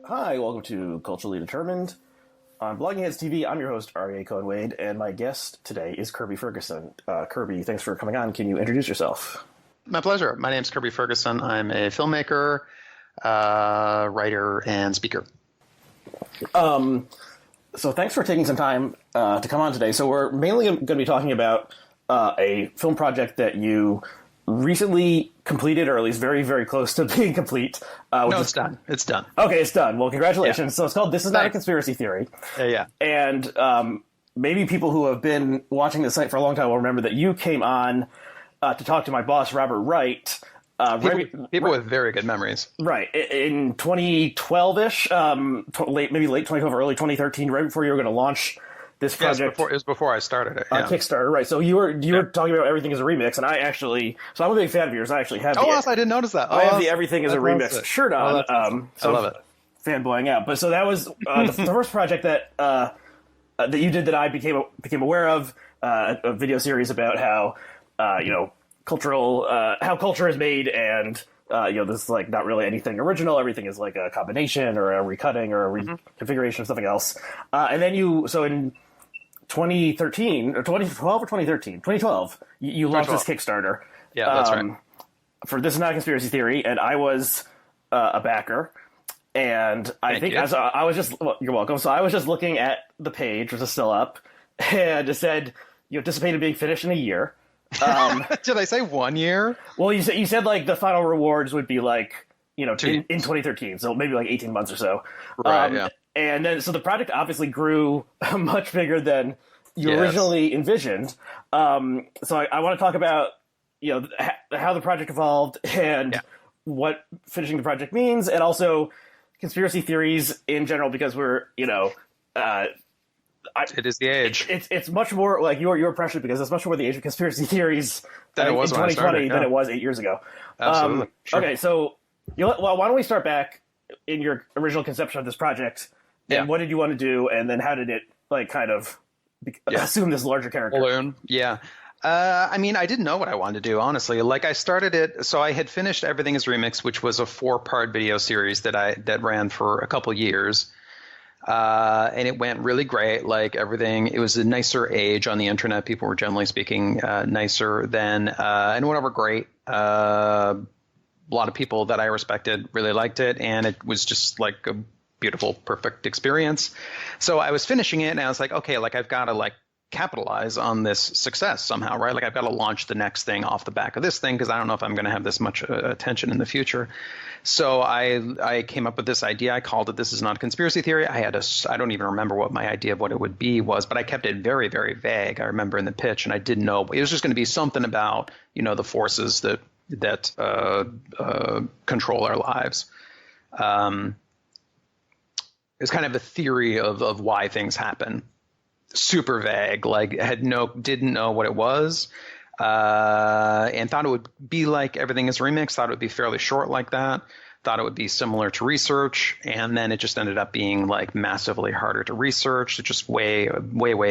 Hi, welcome to Culturally Determined. On Blogging Heads TV, I'm your host, Aryeh Cohen-Wade, and my guest today is Kirby Ferguson. Kirby, thanks for coming on. Can you introduce yourself? My pleasure. My name's Kirby Ferguson. I'm a filmmaker, writer, and speaker. So thanks for taking some time to come on today. So we're mainly going to be talking about a film project that you recently completed, or at least very, very close to being complete. No, it's done. It's done. Okay, it's done. Well, congratulations. Yeah. So it's called This Is Not a Conspiracy Theory. Yeah. And maybe people who have been watching the site for a long time will remember that you came on to talk to my boss, Robert Wright. People with very good memories. Right. In 2012-ish, maybe late 2012 or early 2013, right before you were going to launch this project. It was before I started it. Yeah. Kickstarter, right. So you were talking about Everything as a Remix, and I'm a big fan of yours. I actually have I didn't notice that. I have the Everything as a Remix shirt on. I love it. Fanboying out. But so that was the first project that you did that I became aware of, a video series about how, how culture is made, and this is like not really anything original. Everything is like a combination or a recutting or a reconfiguration of something else. And then in 2013 or 2012 or 2012, you launched this Kickstarter. Yeah, that's right. For This Is Not a Conspiracy Theory, and I was a backer. And you're welcome. So I was just looking at the page, which is still up, and it said you anticipated being finished in a year. Did I say 1 year? Well, you said like the final rewards would be like, in 2013, so maybe like 18 months or so. Right, yeah. And then, so the project obviously grew much bigger than you originally envisioned. So I want to talk about, how the project evolved and what finishing the project means, and also conspiracy theories in general, because we're, it is the age. It's much more like you're pressured because it's much more the age of conspiracy theories than it was in when 2020 than it was 8 years ago. Absolutely. Sure. Okay, so why don't we start back in your original conception of this project, and what did you want to do, and then how did it assume this larger character? Balloon. Yeah. I didn't know what I wanted to do, honestly. Like, I started it, so I had finished Everything is Remix, which was a 4-part video series that ran for a couple years. And it went really great. Like, everything, it was a nicer age on the internet. People were generally speaking nicer then, and went over great. A lot of people that I respected really liked it, and it was just like a beautiful, perfect experience. So I was finishing it, and I was like, okay, like, I've got to capitalize on this success somehow, right? Like, I've got to launch the next thing off the back of this thing, because I don't know if I'm going to have this much attention in the future. So I came up with this idea. I called it This Is Not a Conspiracy Theory. I don't even remember what my idea of what it would be was, but I kept it very, very vague. I remember in the pitch, and I didn't know. It was just going to be something about, the forces that control our lives. It's kind of a theory of why things happen. Super vague, didn't know what it was, and thought it would be like Everything is Remix, thought it would be fairly short like that, thought it would be similar to Research, and then it just ended up being massively harder to research. It's just way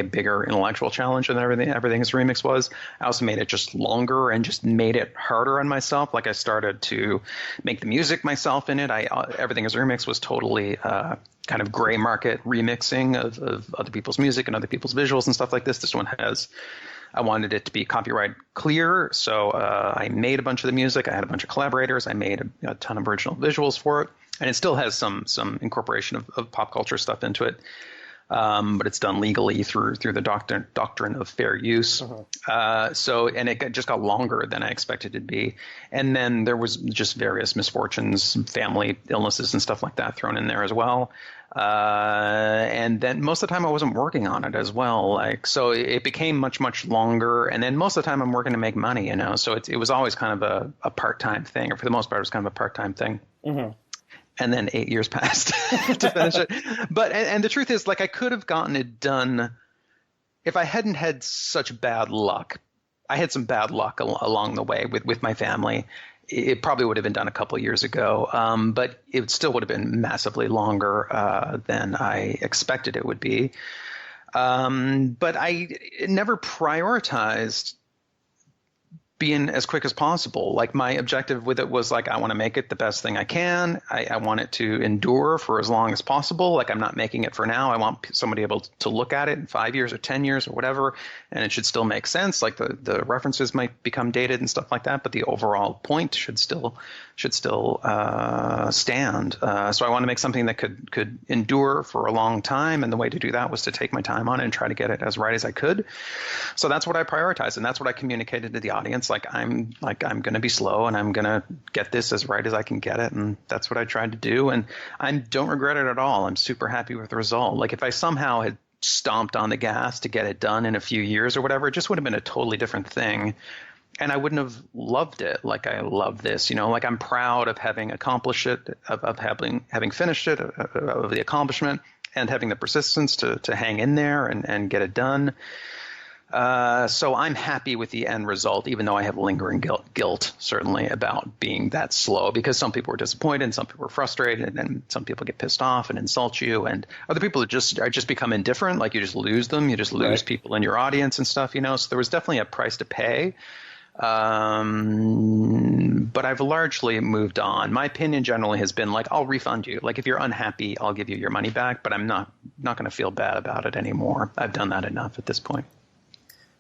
bigger intellectual challenge than Everything is Remix was. I also made it just longer and just made it harder on myself. Like, I started to make the music myself in it. Everything is Remix was totally kind of gray market remixing of other people's music and other people's visuals and stuff like this. This one I wanted it to be copyright clear, so I made a bunch of the music. I had a bunch of collaborators. I made a ton of original visuals for it, and it still has some incorporation of pop culture stuff into it, but it's done legally through the doctrine of fair use. And it just got longer than I expected it to be, and then there was just various misfortunes, family illnesses, and stuff like that thrown in there as well. And then most of the time I wasn't working on it as well. So it became much, much longer. And then most of the time I'm working to make money, so it was always kind of a part-time thing, or for the most part, it was kind of a part-time thing. And then 8 years passed to finish it. But, and the truth is, I could have gotten it done if I hadn't had such bad luck. I had some bad luck along the way with my family. It probably would have been done a couple of years ago, but it still would have been massively longer than I expected it would be. But I never prioritized being as quick as possible. Like my objective with it was like, I want to make it the best thing I can. I want it to endure for as long as possible. Like I'm not making it for now. I want somebody able to look at it in 5 years or 10 years or whatever, and it should still make sense. Like the references might become dated and stuff like that, but the overall point should still stand. So I want to make something that could endure for a long time, and the way to do that was to take my time on it and try to get it as right as I could. So that's what I prioritized, and that's what I communicated to the audience. I'm going to be slow, and I'm going to get this as right as I can get it, and that's what I tried to do. And I don't regret it at all. I'm super happy with the result. Like if I somehow had stomped on the gas to get it done in a few years or whatever, it just would have been a totally different thing. And I wouldn't have loved it like I love this, like I'm proud of having accomplished it, of having finished it, of the accomplishment, and having the persistence to hang in there and get it done. So I'm happy with the end result, even though I have lingering guilt certainly about being that slow, because some people were disappointed, and some people were frustrated, and some people get pissed off and insult you, and other people are just become indifferent. Like you just lose them. You just lose people in your audience and stuff, So there was definitely a price to pay. But I've largely moved on. My opinion generally has been like, I'll refund you. Like if you're unhappy, I'll give you your money back, but I'm not going to feel bad about it anymore. I've done that enough at this point.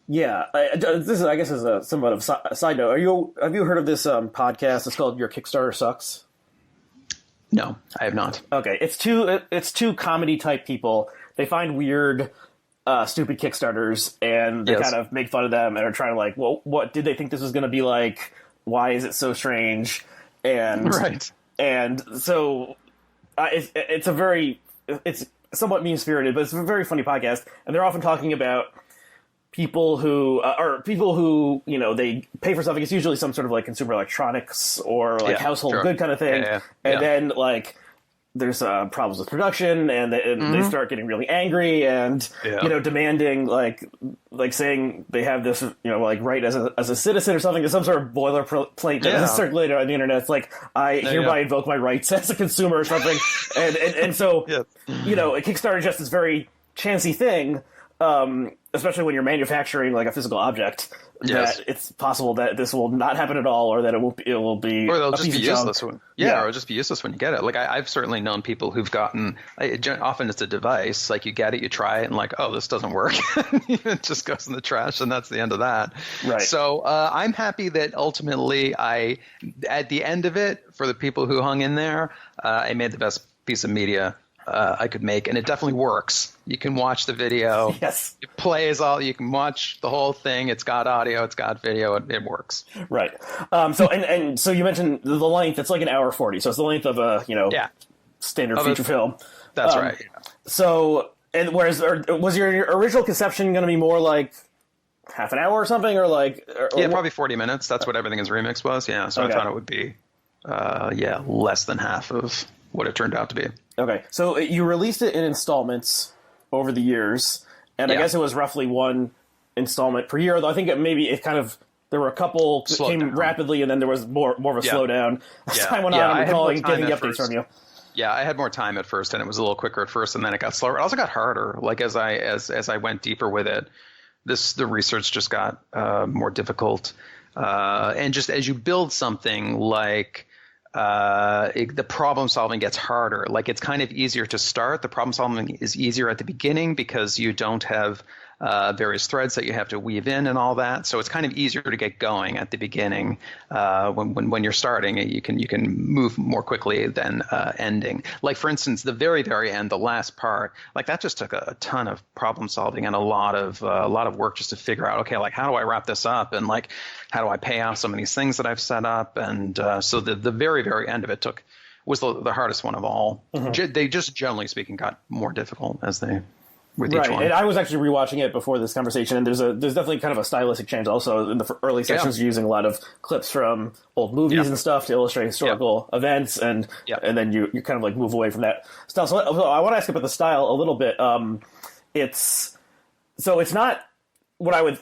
Yeah, this is, I guess, is a somewhat of a side note. Have you heard of this podcast? It's called Your Kickstarter Sucks. No, I have not. Okay, it's two comedy type people. They find weird, stupid Kickstarters, and they kind of make fun of them and are trying to like, well, what did they think this was going to be like? Why is it so strange? And so it's somewhat mean spirited, but it's a very funny podcast, and they're often talking about people who they pay for something. It's usually some sort of like consumer electronics or like household good kind of thing. And then like there's problems with production, and they start getting really angry and demanding like saying they have this right as a citizen or something. There's some sort of boilerplate that is circulated on the internet. It's like I hereby invoke my rights as a consumer or something. and so Kickstarter is just this very chancy thing. Especially when you're manufacturing like a physical object, that it's possible that this will not happen at all, or that it will be, or they'll just be useless. Or it'll just be useless when you get it. Like I've certainly known people who've gotten. Often it's a device. Like you get it, you try it, and like, oh, this doesn't work. It just goes in the trash, and that's the end of that. Right. So I'm happy that ultimately at the end of it, for the people who hung in there, I made the best piece of media I could make, and it definitely works. You can watch the video. Yes. It plays you can watch the whole thing. It's got audio, it's got video, it works. Right. So you mentioned the length, it's like an hour 40. So it's the length of a, standard feature film. That's right. Yeah. So, and was your original conception going to be more like half an hour or something, or like? Probably 40 minutes. That's what Everything is Remix was. Yeah. So I thought it would be, less than half of what it turned out to be. Okay, so you released it in installments over the years, and I guess it was roughly one installment per year, although I think there were a couple that came rapidly, and then there was more of a slowdown as time went on. I'm recalling getting the updates from you. Yeah, I had more time at first, and it was a little quicker at first, and then it got slower. It also got harder. Like as I went deeper with it, the research just got more difficult, and just as you build something like. The problem solving gets harder. Like it's kind of easier to start. The problem solving is easier at the beginning because you don't have various threads that you have to weave in and all that. So it's kind of easier to get going at the beginning. When you're starting, you can move more quickly than ending. Like for instance, the very, very end, the last part, like that just took a ton of problem solving and a lot of work just to figure out, okay, like how do I wrap this up, and like how do I pay off some of these things that I've set up, and so the very, very end of it was the hardest one of all. Mm-hmm. They just generally speaking got more difficult as they. With each one. And I was actually rewatching it before this conversation, and there's definitely kind of a stylistic change. Also, in the early sections, you're using a lot of clips from old movies and stuff to illustrate historical events, and then you kind of like move away from that style. So I want to ask about the style a little bit. It's not what I would.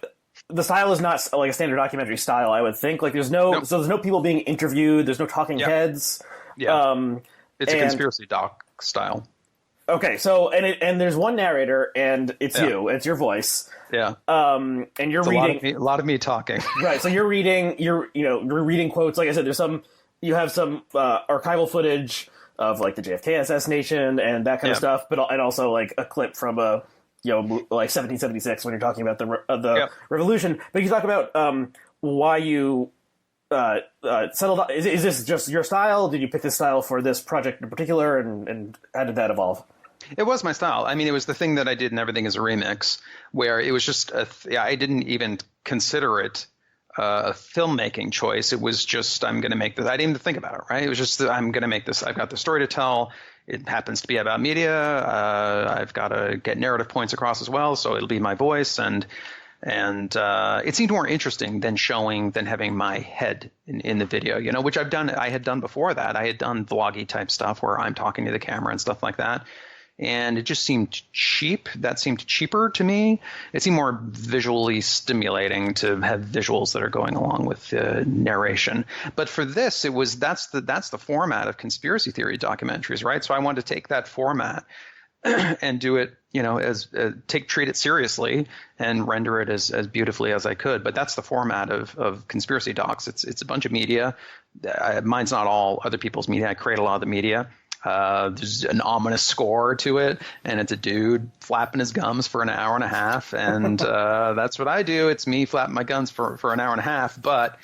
The style is not like a standard documentary style. I would think there's no people being interviewed. There's no talking heads. Yeah, it's a conspiracy doc style. Okay, so and there's one narrator, and it's Yeah. you. It's your voice. Yeah. And you're It's reading a lot of me talking. right. So you're reading. You're reading quotes. Like I said, you have some archival footage of like the JFK assassination and that kind of stuff, and also like a clip from like 1776 when you're talking about the revolution. But you talk about why you settled. Is this just your style? Did you pick this style for this project in particular, and how did that evolve? It was my style. I mean, it was the thing that I did in Everything is a Remix, where it was just I didn't even consider it a filmmaking choice. It was just, I'm going to make this. I didn't even think about it, right? It was just, I'm going to make this. I've got the story to tell. It happens to be about media. I've got to get narrative points across as well, so it'll be my voice. And it seemed more interesting than having my head in the video, which I had done before that. I had done vloggy type stuff where I'm talking to the camera and stuff like that. And it just seemed cheap. That seemed cheaper to me. It seemed more visually stimulating to have visuals that are going along with the narration. But for this, that's the format of conspiracy theory documentaries, right? So I wanted to take that format and do it, as treat it seriously and render it as beautifully as I could. But that's the format of conspiracy docs. It's a bunch of media. Mine's not all other people's media. I create a lot of the media. There's an ominous score to it, and it's a dude flapping his gums for an hour and a half, and that's what I do. It's me flapping my gums for an hour and a half, but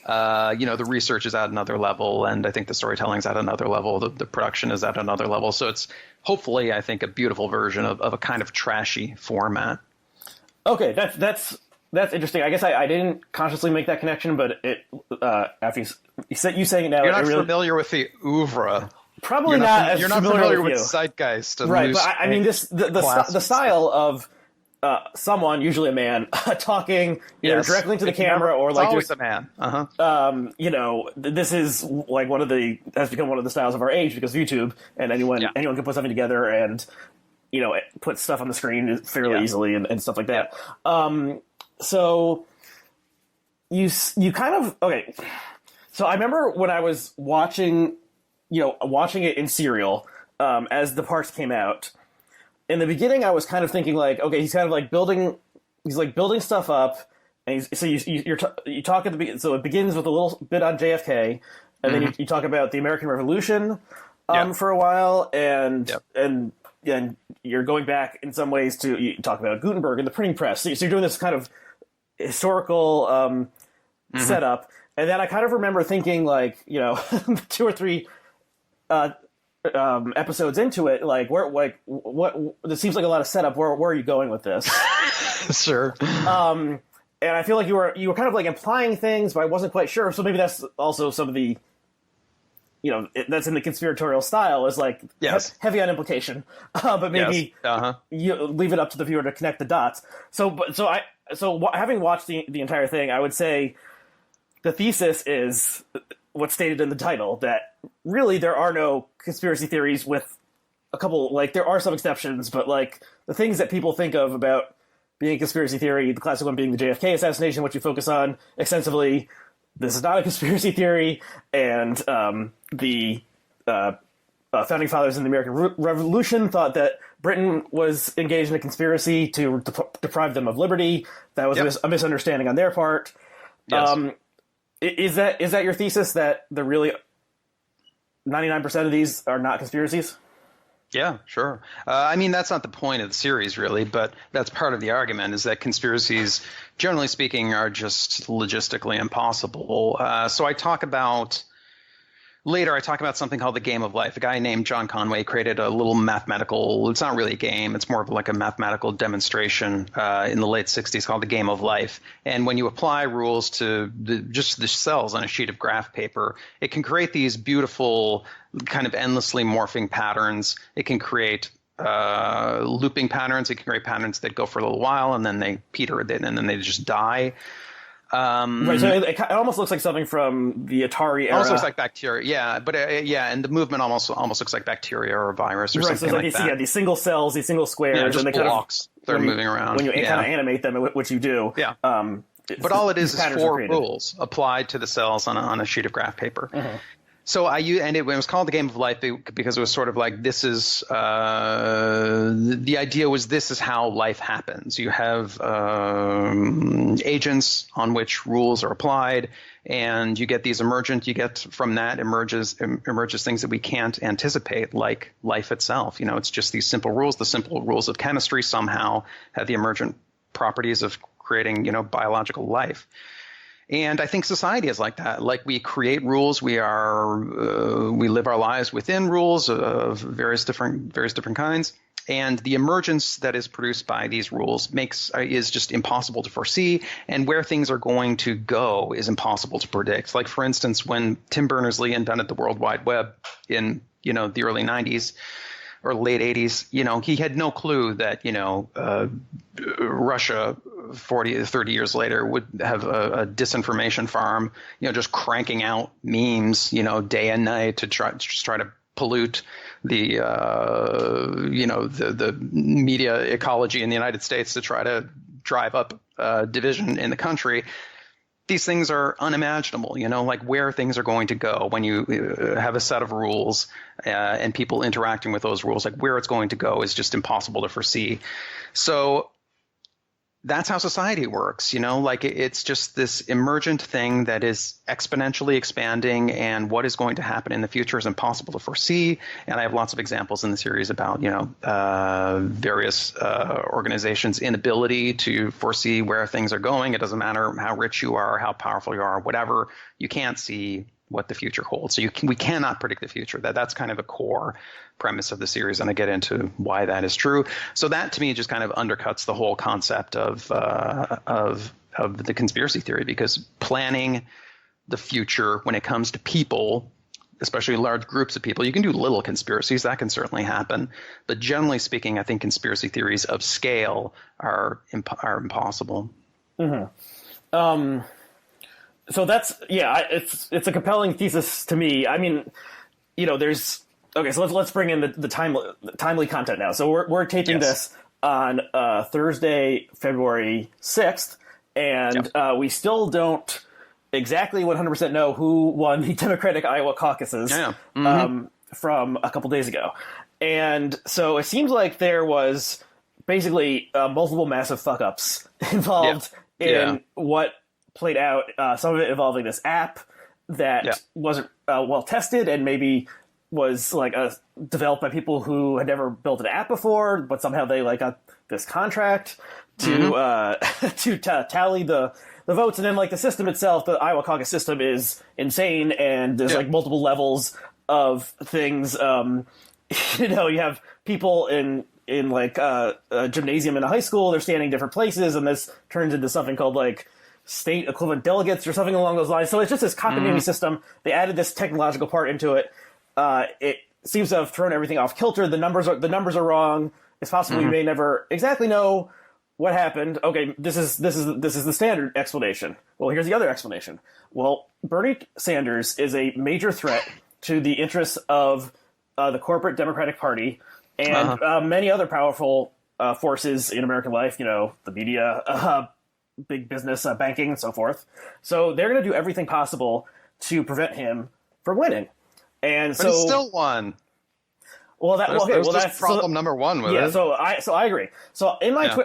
the research is at another level, and I think the storytelling's at another level. The production is at another level, so it's hopefully, I think, a beautiful version of a kind of trashy format. Okay, that's interesting. I guess I didn't consciously make that connection, but it after you saying it now, you're not familiar with the oeuvre. Probably not. You're not familiar with Zeitgeist, right? But I mean, the style of someone, usually a man, talking either directly to the camera or like always a man. This is like has become one of the styles of our age because of YouTube, and anyone can put something together and put stuff on the screen fairly easily and stuff like that. So you kind of okay. So I remember when I was watching it in serial as the parts came out. In the beginning, I was kind of thinking like, okay, he's kind of like building stuff up, and you talk at the beginning. So it begins with a little bit on JFK, and then you talk about the American Revolution for a while, and you're going back in some ways to you talk about Gutenberg and the printing press. So you're doing this kind of historical setup, and then I kind of remember thinking like 2 or 3. Episodes into it, like what this seems like a lot of setup. Where are you going with this? Sure. And I feel like you were kind of like implying things, but I wasn't quite sure. So maybe that's also some of the that's in the conspiratorial style is like heavy on implication, but maybe you leave it up to the viewer to connect the dots. So having watched the entire thing, I would say the thesis is what's stated in the title, that really there are no conspiracy theories with a couple, like there are some exceptions, but like the things that people think of about being a conspiracy theory, the classic one being the JFK assassination, which you focus on extensively, this is not a conspiracy theory, and the founding fathers in the American Revolution thought that Britain was engaged in a conspiracy to deprive them of liberty. That was a misunderstanding on their part. Yes. Is that your thesis, that the really 99% of these are not conspiracies? Yeah, sure. I mean, that's not the point of the series, really, but that's part of the argument, is that conspiracies, generally speaking, are just logistically impossible. So I talk about something called the game of life. A guy named John Conway created a little mathematical – it's not really a game. It's more of like a mathematical demonstration in the late 60s called the game of life. And when you apply rules to just the cells on a sheet of graph paper, it can create these beautiful kind of endlessly morphing patterns. It can create looping patterns. It can create patterns that go for a little while and then they peter, and then they just die. Right, so it almost looks like something from the Atari era. Almost looks like bacteria, but and the movement almost looks like bacteria or a virus or something like that. These single cells, these single squares, just and they blocks. They're moving around. When you kind of animate them, which you do. Yeah. But all it is 4 rules applied to the cells on a sheet of graph paper. Mm-hmm. And it was called the Game of Life because it was sort of like, this is the idea was, this is how life happens. You have agents on which rules are applied, and you get these you get from that emerges things that we can't anticipate, like life itself. It's just these simple rules. The simple rules of chemistry somehow have the emergent properties of creating, biological life. And I think society is like that. Like, we create rules. We live our lives within rules of various different kinds. And the emergence that is produced by these rules is just impossible to foresee. And where things are going to go is impossible to predict. Like, for instance, when Tim Berners-Lee invented the World Wide Web in, the early 90s, or late 80s, he had no clue that, Russia 30 years later would have a disinformation farm, just cranking out memes, day and night to try to pollute the, the media ecology in the United States, to try to drive up division in the country. These things are unimaginable, like where things are going to go when you have a set of rules and people interacting with those rules, like where it's going to go is just impossible to foresee. So that's how society works, like it's just this emergent thing that is exponentially expanding, and what is going to happen in the future is impossible to foresee. And I have lots of examples in the series about, various organizations' inability to foresee where things are going. It doesn't matter how rich you are, how powerful you are, whatever, you can't see what the future holds. So we cannot predict the future. That's kind of a core premise of the series, and I get into why that is true. So that, to me, just kind of undercuts the whole concept of the conspiracy theory, because planning the future when it comes to people, especially large groups of people, you can do little conspiracies. That can certainly happen. But generally speaking, I think conspiracy theories of scale are impossible. Mm-hmm. So it's a compelling thesis to me. I mean, there's okay. So let's bring in the timely content now. So we're taping this on Thursday, February 6th, and we still don't exactly 100% know who won the Democratic Iowa caucuses from a couple days ago. And so it seems like there was basically multiple massive fuck-ups involved in what played out, some of it involving this app that wasn't well tested, and maybe was developed by people who had never built an app before, but somehow they got this contract to tally the votes. And then the system itself, the Iowa caucus system, is insane, and there's multiple levels of things. You have people in a gymnasium in a high school, they're standing different places, and this turns into something called state equivalent delegates or something along those lines. So it's just this cockamamie system. They added this technological part into it. It seems to have thrown everything off kilter. The numbers are wrong. It's possible you may never exactly know what happened. Okay, this is the standard explanation. Well, here's the other explanation. Well, Bernie Sanders is a major threat to the interests of the corporate Democratic Party and many other powerful forces in American life. The media, big business, banking, and so forth. So they're going to do everything possible to prevent him from winning. And but he still won. Well, that's problem number one with it. So I agree. So in my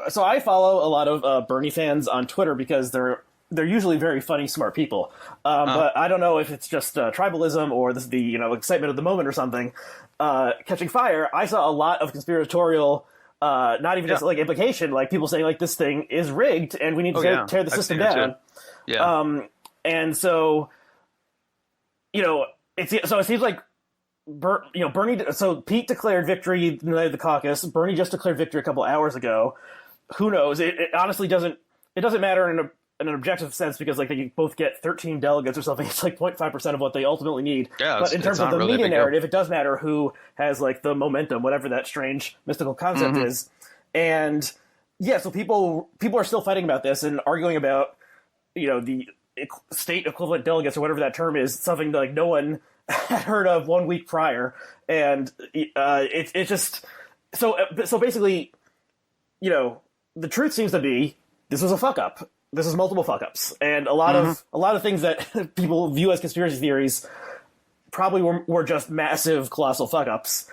so I follow a lot of Bernie fans on Twitter, because they're usually very funny, smart people. But I don't know if it's just tribalism or the excitement of the moment or something catching fire. I saw a lot of conspiratorial. Not even just implication, people saying this thing is rigged and we need to tear the system down. And so, it seems like Bernie. So Pete declared victory the night of the caucus. Bernie just declared victory a couple hours ago. Who knows? It honestly doesn't. It doesn't matter in an objective sense, because they both get 13 delegates or something. It's 0.5% of what they ultimately need. Yeah, but in terms of the really media narrative, it does matter who has the momentum, whatever that strange mystical concept is. And so people are still fighting about this and arguing about the state equivalent delegates, or whatever that term is, something no one had heard of 1 week prior. And it's just so basically, the truth seems to be this was a fuck up. This is multiple fuck-ups, and a lot of things that people view as conspiracy theories probably were just massive, colossal fuck-ups.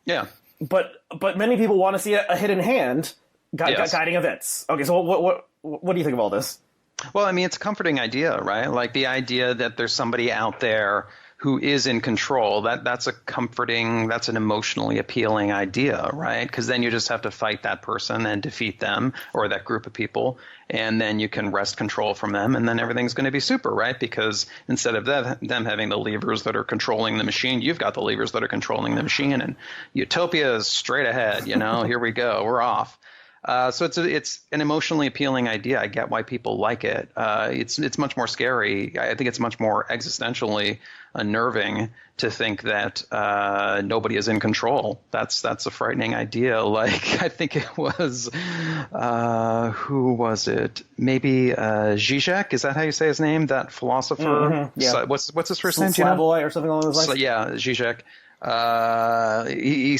Yeah. But many people want to see a hidden hand guiding events. Okay, so what do you think of all this? Well, I mean, it's a comforting idea, right? Like the idea that there's somebody out there who is in control. That's a comforting, that's an emotionally appealing idea, right? Because then you just have to fight that person and defeat them or that group of people, and then you can wrest control from them, and then everything's going to be super, right? Because instead of them having the levers that are controlling the machine, you've got the levers that are controlling the machine, and utopia is straight ahead. Here we go, we're off. So it's an emotionally appealing idea. I get why people like it. It's much more scary. I think it's much more existentially unnerving to think that nobody is in control. That's a frightening idea. Like, I think it was who was it? Maybe Zizek. Is that how you say his name? That philosopher. Mm-hmm. Yeah. So, what's his first name? Slavoj or something along those lines. So, yeah, Zizek. He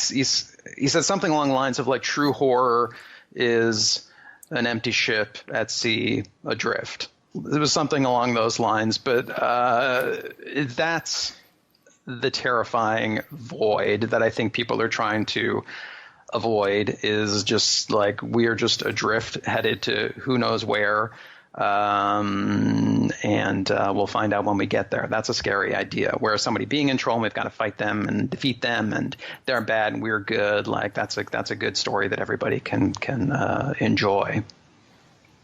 said something along the lines of like true horror is an empty ship at sea adrift. It was something along those lines, but that's the terrifying void that I think people are trying to avoid, is just like we're just adrift headed to who knows where. And we'll find out when we get there. That's a scary idea. Whereas somebody being in control, and we've got to fight them and defeat them, and they're bad and we're good. Like that's a good story that everybody can enjoy.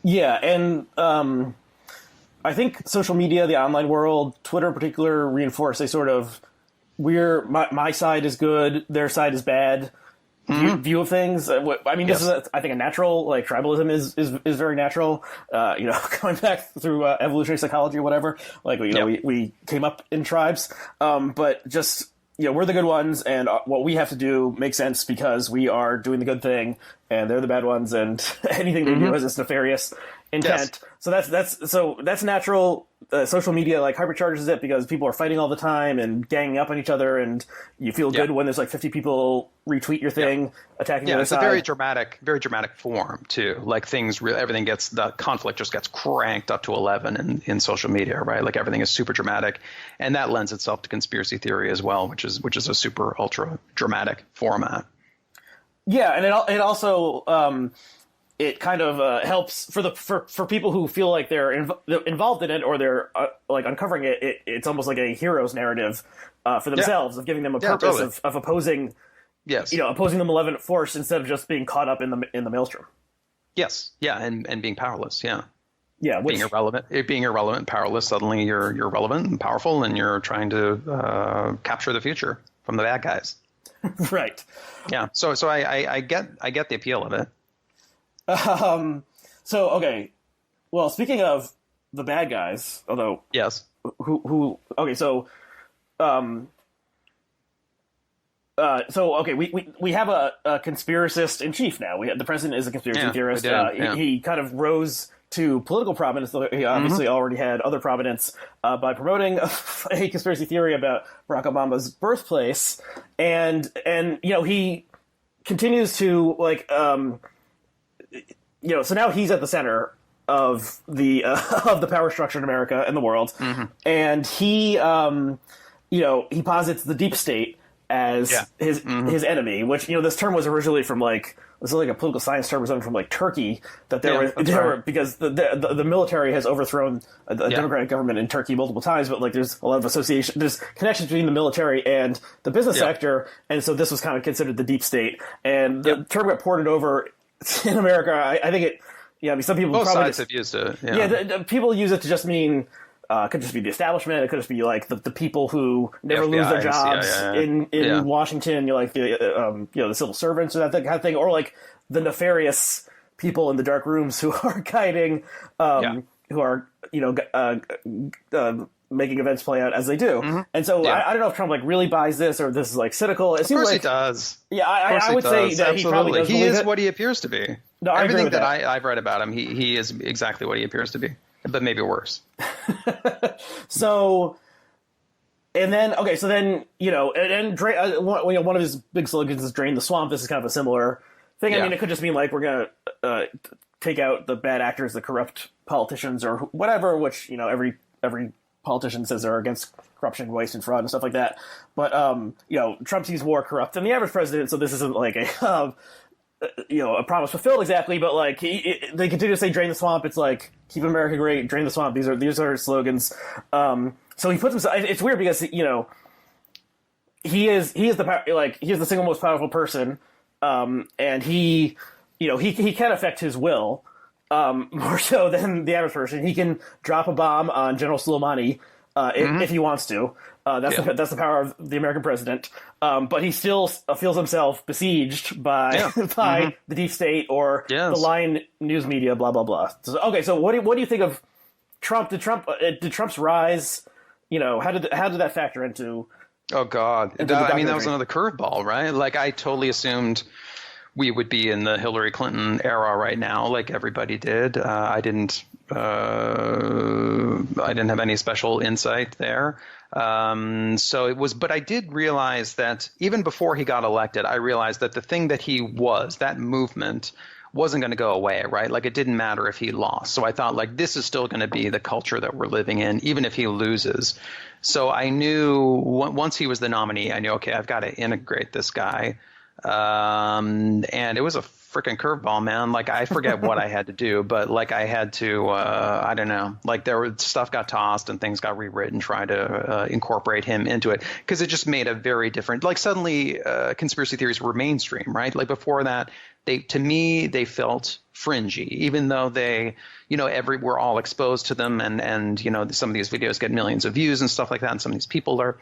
Yeah, and I think social media, the online world, Twitter in particular, reinforce a sort of my side is good, their side is bad. View of things. I mean, this is, I think, a natural, like, tribalism is very natural. Going back through evolutionary psychology or whatever, like, we came up in tribes. But just, we're the good ones, and what we have to do makes sense because we are doing the good thing, and they're the bad ones, and anything they do has this nefarious intent. Yes. So that's natural. Social media like hypercharges it because people are fighting all the time and ganging up on each other, and you feel good when there's like 50 people retweet your thing, attacking the other side. Yeah, it's a very dramatic form too. Like everything the conflict just gets cranked up to 11 in social media, right? Like everything is super dramatic, and that lends itself to conspiracy theory as well, which is a super ultra dramatic format. Yeah, and it also it kind of helps for people who feel like they're involved in it or they're like uncovering it. It's almost like a hero's narrative for themselves of giving them a purpose of opposing, opposing the malevolent force instead of just being caught up in the maelstrom. Yes, yeah, and being powerless. Yeah, being irrelevant. Being irrelevant and powerless. Suddenly you're relevant and powerful, and you're trying to capture the future from the bad guys. Right. Yeah. So I get the appeal of it. So, okay. Well, speaking of the bad guys, although yes, okay, so we have a conspiracist-in-chief now. The president is a conspiracy theorist. He kind of rose to political prominence, though he obviously already had other prominence by promoting a conspiracy theory about Barack Obama's birthplace, and he continues to so now he's at the center of the power structure in America and the world, and he posits the deep state as his enemy, which this term was originally from a political science term or something from Turkey, that there were because the military has overthrown a democratic government in Turkey multiple times, but there's a lot of there's connections between the military and the business sector, and so this was kind of considered the deep state, and the term got ported over in America. I think it. Yeah, I mean, some people both probably sides have used it. People use it to just mean. Could just be the establishment. It could just be the people who never lose their jobs in Washington. The civil servants or that kind of thing, or the nefarious people in the dark rooms who are guiding, who are making events play out as they do. And so I don't know if Trump really buys this or this is cynical. It seems of course he does. Yeah, I would say that he probably does. He is what he appears to be. No, everything that I've read about him, he is exactly what he appears to be. But maybe worse. So, and then one of his big slogans is "Drain the Swamp." This is kind of a similar thing. I mean, it could just mean we're gonna take out the bad actors, the corrupt politicians, or whatever. Which every politician says they're against corruption, waste, and fraud and stuff like that. But Trump seems more corrupt than the average president, so this isn't like a a promise fulfilled exactly. But like they continue to say drain the swamp. It's like keep America great, drain the swamp. These are slogans. So he puts himself. It's weird because he is the single most powerful person, and he can affect his will more so than the average person. He can drop a bomb on General Soleimani if he wants to. That's the power of the American president. But he still feels himself besieged by the deep state or the lying news media. Blah blah blah. So what do you think of Trump? Did Trump's rise? How did that factor into? Oh God! I mean, that was another curveball, right? Like I totally assumed we would be in the Hillary Clinton era right now, like everybody did. I didn't have any special insight there. So it was, but I did realize that even before he got elected, I realized that the thing that he was, that movement, wasn't going to go away, right? Like it didn't matter if he lost. So I thought like this is still going to be the culture that we're living in, even if he loses. So I knew once he was the nominee, I knew, okay, I've got to integrate this guy. And it was a freaking curveball, man. Like I forget what I had to do, but like I had to, I don't know, like stuff got tossed and things got rewritten, trying to incorporate him into it. Cause it just made a very different, like suddenly conspiracy theories were mainstream, right? Like before that, to me, they felt fringy, even though they, we're all exposed to them and some of these videos get millions of views and stuff like that. And some of these people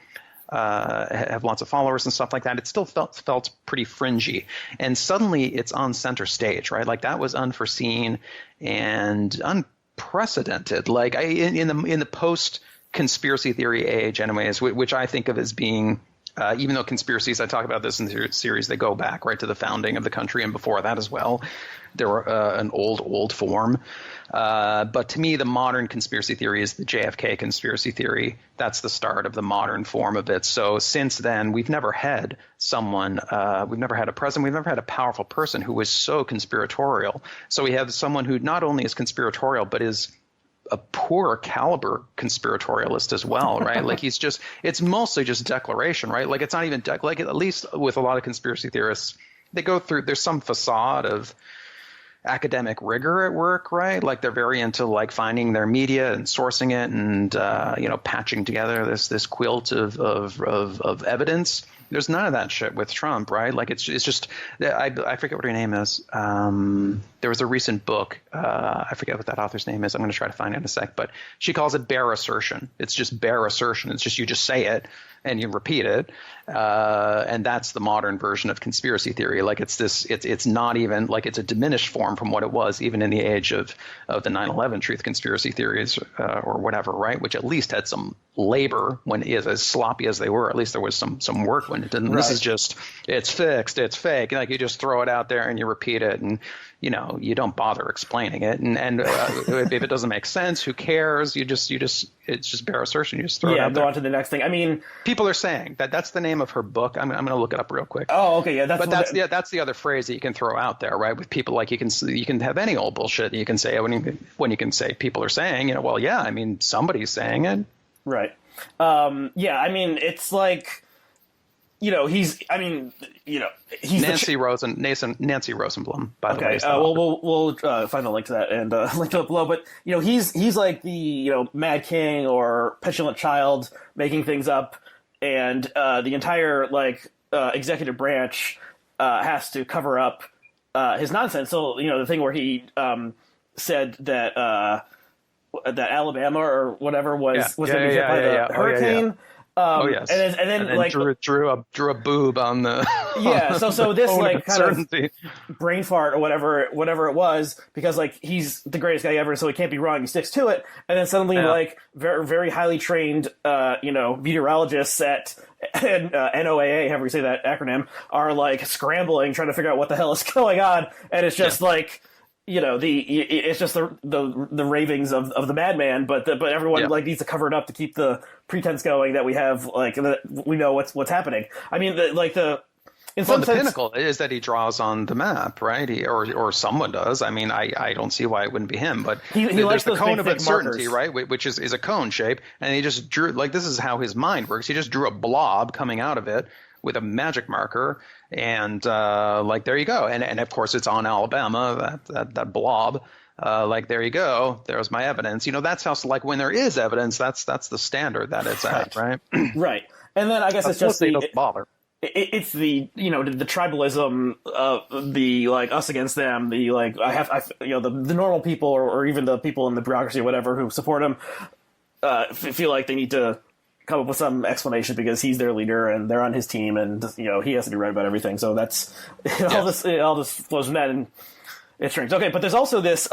have lots of followers and stuff like that. It still felt pretty fringy, and suddenly it's on center stage, right? Like that was unforeseen and unprecedented. Like in the post conspiracy theory age, anyways, which I think of as being. Even though conspiracies, I talk about this in the series, they go back right to the founding of the country and before that as well. They were an old form. But to me, the modern conspiracy theory is the JFK conspiracy theory. That's the start of the modern form of it. So since then, we've never had we've never had a president, we've never had a powerful person who was so conspiratorial. So we have someone who not only is conspiratorial, but is a poor caliber conspiratorialist as well, right? Like it's mostly just declaration, right? Like it's not even like at least with a lot of conspiracy theorists, they go through, there's some facade of academic rigor at work, right? Like they're very into like finding their media and sourcing it and, patching together this quilt of evidence. There's none of that shit with Trump, right? Like it's just I forget what her name is. There was a recent book. I forget what that author's name is. I'm going to try to find it in a sec. But she calls it bare assertion. It's just bare assertion. It's just you just say it and you repeat it, and that's the modern version of conspiracy theory. Like it's not even like it's a diminished form from what it was even in the age of the 9/11 truth conspiracy theories or whatever, right? Which at least had some labor when as sloppy as they were. At least there was some work when it didn't. Right. This is just it's fixed, it's fake. Like you just throw it out there and you repeat it, and you don't bother explaining it. And if it doesn't make sense, who cares? It's just bare assertion. You just throw it out there. Go on to the next thing. I mean, people are saying that's the name of her book. I'm going to look it up real quick. Oh, okay, yeah. That's the other phrase that you can throw out there, right? With people, like you can have any old bullshit that you can say when you can say people are saying, well, yeah, I mean, somebody's saying it. Right. I mean, it's like, he's Nancy Rosenblum, by the way. We'll find a link to that and link to it below. But he's like the Mad King or petulant child making things up, and the entire executive branch has to cover up his nonsense. So the thing where he said that that Alabama or whatever was going to be hit by the hurricane. Yes. And then drew a boob on the So this kind of brain fart or whatever it was, because he's the greatest guy ever, so he can't be wrong. He sticks to it, and then suddenly very very highly trained meteorologists at NOAA, however you say that acronym, are scrambling trying to figure out what the hell is going on, and it's just it's just the ravings of the madman, but everyone needs to cover it up to keep the pretense going that we have that we know what's happening. I mean, in in Well, some the sense, pinnacle is that he draws on the map, right? Or someone does. I mean, I don't see why it wouldn't be him. But likes there's the those cone big, of thick uncertainty, markers. right? Which is a cone shape. And he just drew, like, this is how his mind works. He just drew a blob coming out of it with a magic marker. And like, there you go. And of course, it's on Alabama, that blob. Like, there you go. There's my evidence. You know, that's how, like, when there is evidence, that's the standard that it's at, right? Right. And then I guess it's just doesn't bother. It's the the tribalism of the like us against them, the like the normal people or even the people in the bureaucracy or whatever who support him feel like they need to come up with some explanation because he's their leader and they're on his team and he has to be right about everything. So that's all this flows from that, and it's strange. Okay, but there's also this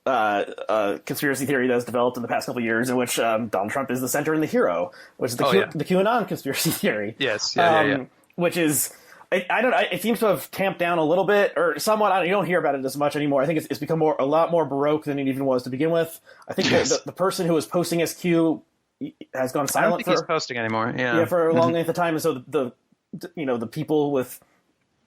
conspiracy theory that's developed in the past couple of years in which Donald Trump is the center and the hero, which is the QAnon conspiracy theory. Yes, which is I don't. It seems to have tamped down a little bit or somewhat. You don't hear about it as much anymore. I think it's become a lot more baroque than it even was to begin with. I think the person who was posting as Q has gone silent. I don't think he's posting anymore. Yeah, for a long length of time, and so the people with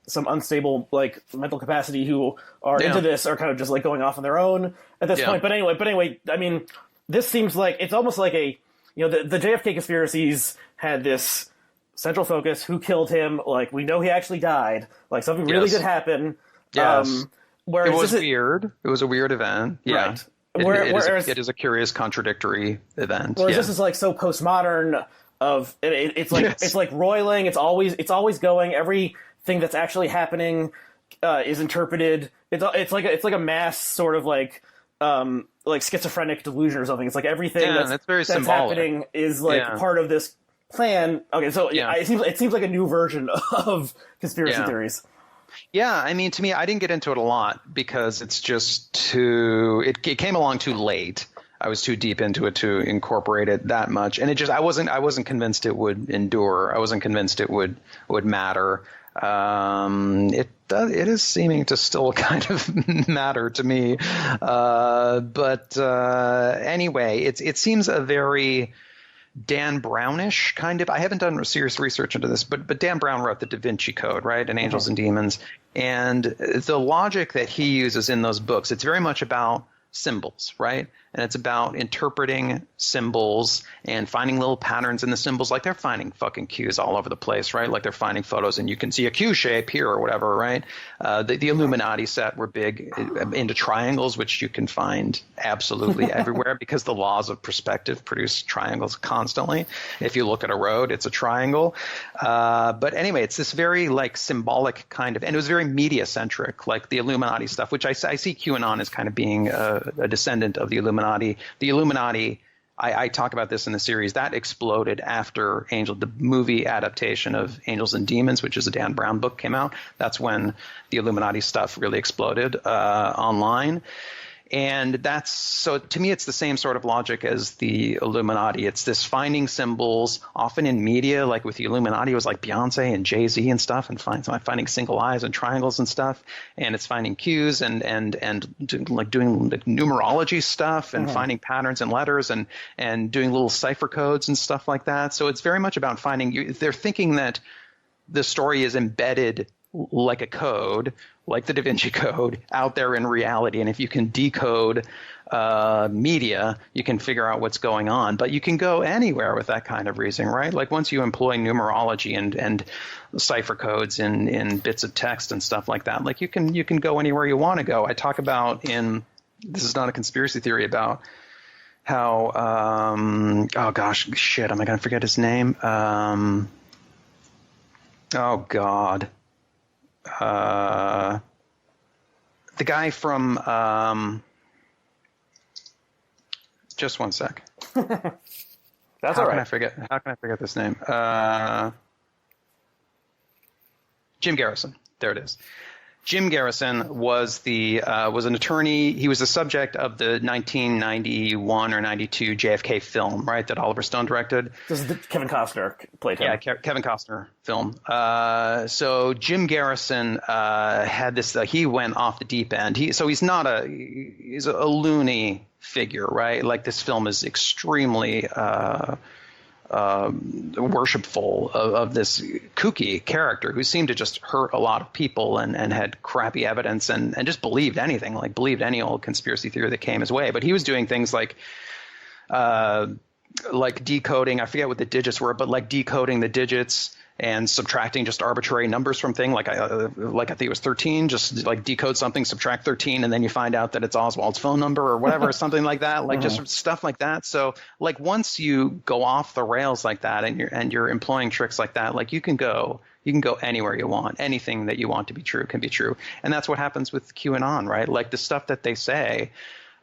some unstable like mental capacity who are into this are kind of just like going off on their own at this point. But anyway, I mean, this seems like it's almost like the JFK conspiracies had this central focus: who killed him? Like, we know he actually died. Like, something really did happen. Yes, whereas it was weird. It was a weird event. Yeah. Right. It is a curious, contradictory event. Whereas this is like so postmodern. It's like it's like roiling. It's always going. Everything that's actually happening is interpreted. It's like a mass sort of like schizophrenic delusion or something. It's like everything that's very that's happening is like part of this plan. Okay, so it seems like a new version of conspiracy theories. Yeah, I mean, to me, I didn't get into it a lot because it's just it came along too late. I was too deep into it to incorporate it that much, and I wasn't convinced it would endure. I wasn't convinced it would matter. It is seeming to still kind of matter to me, but anyway, it seems a very Dan Brownish kind of. I haven't done serious research into this, but Dan Brown wrote the Da Vinci Code, right, and Angels and Demons, and the logic that he uses in those books, it's very much about symbols, right? And it's about interpreting symbols and finding little patterns in the symbols. Like, they're finding fucking Qs all over the place, right? Like, they're finding photos and you can see a Q shape here or whatever, right? The Illuminati set were big into triangles, which you can find absolutely everywhere because the laws of perspective produce triangles constantly. If you look at a road, it's a triangle. But anyway, it's this very like symbolic kind of, and it was very media centric, like the Illuminati stuff, which I see QAnon as kind of being a descendant of the Illuminati. The Illuminati, I talk about this in the series, that exploded after the movie adaptation of Angels and Demons, which is a Dan Brown book, came out. That's when the Illuminati stuff really exploded online. And so to me, it's the same sort of logic as the Illuminati. It's this finding symbols, often in media, like with the Illuminati, it was like Beyonce and Jay-Z and stuff, and finding single eyes and triangles and stuff. And it's finding cues and doing numerology stuff and finding patterns in letters and doing little cipher codes and stuff like that. So it's very much about finding. They're thinking that the story is embedded like a code, like the Da Vinci Code, out there in reality. And if you can decode media, you can figure out what's going on. But you can go anywhere with that kind of reasoning, right? Like, once you employ numerology and cipher codes in bits of text and stuff like that, like you can go anywhere you want to go. I talk about this is not a conspiracy theory, about how oh gosh, shit, am I going to forget his name? Oh God. The guy from just one sec. That's all right. How can I forget this name? Jim Garrison. There it is. Jim Garrison was an attorney. He was the subject of the 1991 or 92 JFK film, right, that Oliver Stone directed. This is Kevin Costner played him. Yeah, Kevin Costner film. So Jim Garrison had this. He went off the deep end. He's a loony figure, right? Like, this film is extremely worshipful of this kooky character who seemed to just hurt a lot of people and had crappy evidence and just believed anything, like believed any old conspiracy theory that came his way. But he was doing things like decoding, I forget what the digits were, but like decoding the digits and subtracting just arbitrary numbers from thing. I think it was 13, just like decode something, subtract 13, and then you find out that it's Oswald's phone number or whatever, something like that, like just stuff like that. So like once you go off the rails like that and you're employing tricks like that, like you can go anywhere you want. Anything that you want to be true can be true. And that's what happens with QAnon, right? Like the stuff that they say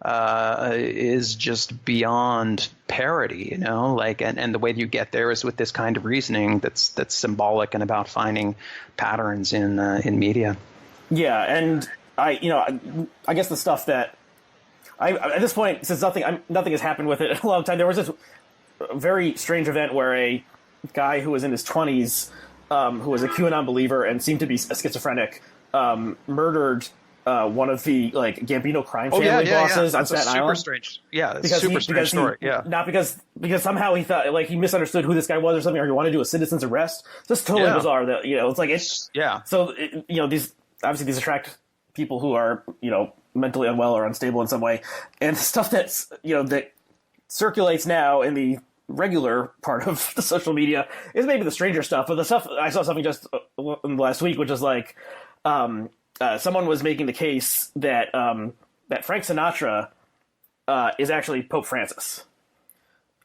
is just beyond parody, you know, like, and the way you get there is with this kind of reasoning that's symbolic and about finding patterns in media. Yeah. And I guess the stuff that at this point, since nothing has happened with it in a long time, there was this very strange event where a guy who was in his 20s, who was a QAnon believer and seemed to be a schizophrenic, murdered one of the like Gambino crime family bosses on Staten Island. Super strange. Yeah, super strange story. Not because somehow he thought like he misunderstood who this guy was or something, or he wanted to do a citizen's arrest. Just totally bizarre. That it's like it's So these attract people who are mentally unwell or unstable in some way, and stuff that's that circulates now in the regular part of the social media is maybe the stranger stuff. But the stuff I saw something just last week, which is like. Someone was making the case that that Frank Sinatra is actually Pope Francis.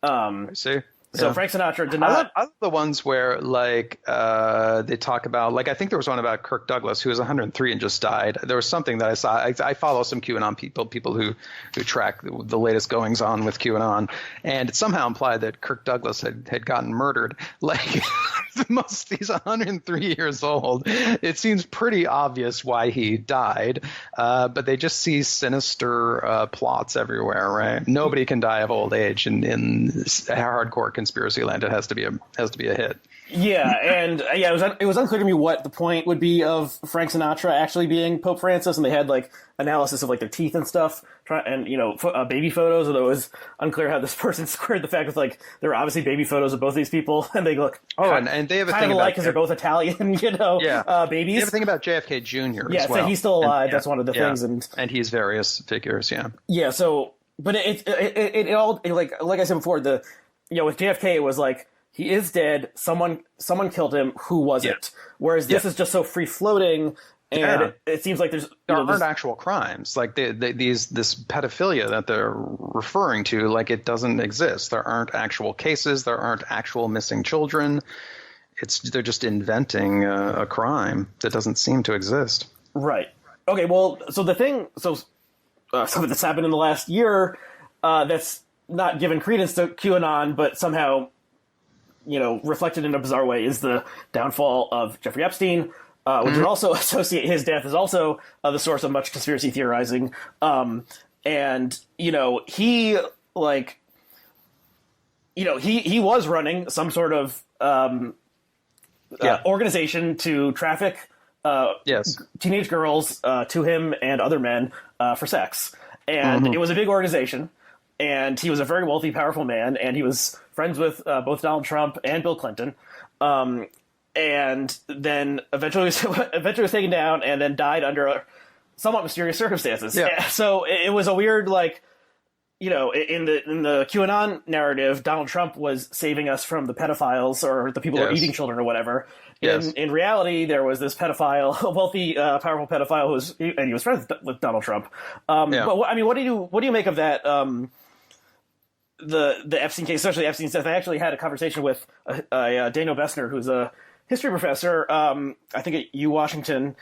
I see. So Frank Sinatra did not. I love the ones where like they talk about, like I think there was one about Kirk Douglas who was 103 and just died. There was something that I saw. I follow some QAnon people who track the latest goings on with QAnon, and it somehow implied that Kirk Douglas had gotten murdered. Like he's 103 years old. It seems pretty obvious why he died, but they just see sinister plots everywhere. Right? Nobody can die of old age in hardcore conspiracy land. It has to be a hit. Yeah, and it was unclear to me what the point would be of Frank Sinatra actually being Pope Francis, and they had like analysis of like their teeth and stuff, and baby photos. Although it was unclear how this person squared the fact with like there were obviously baby photos of both these people, and they look and they have a kind thing of alike because they're both Italian, babies. They have a thing about JFK Jr. as well. So he's still alive. That's one of the things, and he's various figures. Yeah. So, but it all like I said before, with JFK it was like. He is dead. Someone killed him. Who was it? Whereas this is just so free floating, and it seems like there aren't actual crimes. Like this pedophilia that they're referring to, like it doesn't exist. There aren't actual cases. There aren't actual missing children. They're just inventing a crime that doesn't seem to exist. Right. Okay. Well, so something that's happened in the last year that's not given credence to QAnon, but somehow. Reflected in a bizarre way is the downfall of Jeffrey Epstein, which would also associate his death as also the source of much conspiracy theorizing. And he was running some sort of organization to traffic teenage girls to him and other men for sex. And it was a big organization. And he was a very wealthy, powerful man, and he was friends with both Donald Trump and Bill Clinton. And then eventually was taken down and then died under somewhat mysterious circumstances. Yeah. So it was a weird, in the QAnon narrative, Donald Trump was saving us from the pedophiles or the people who are eating children or whatever. In reality, there was this pedophile, a wealthy, powerful pedophile and he was friends with Donald Trump. But what do you make of that? The Epstein case, especially Epstein's death. I actually had a conversation with Daniel Bessner, who's a history professor, I think at UWashington,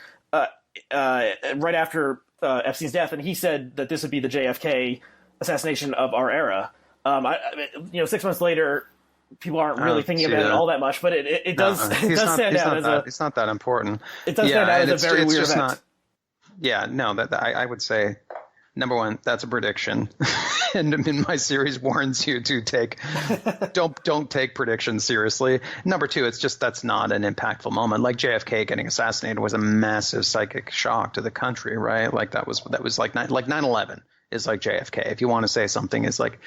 right after Epstein's death, and he said that this would be the JFK assassination of our era. 6 months later, people aren't really thinking about it all that much, but it does stand out as it's not that important. It does stand out as a very weird event. I would say. Number one, that's a prediction, and my series warns you to don't take predictions seriously. Number two, that's not an impactful moment. Like JFK getting assassinated was a massive psychic shock to the country, right? Like that was like 9/11 is like JFK. If you want to say something is like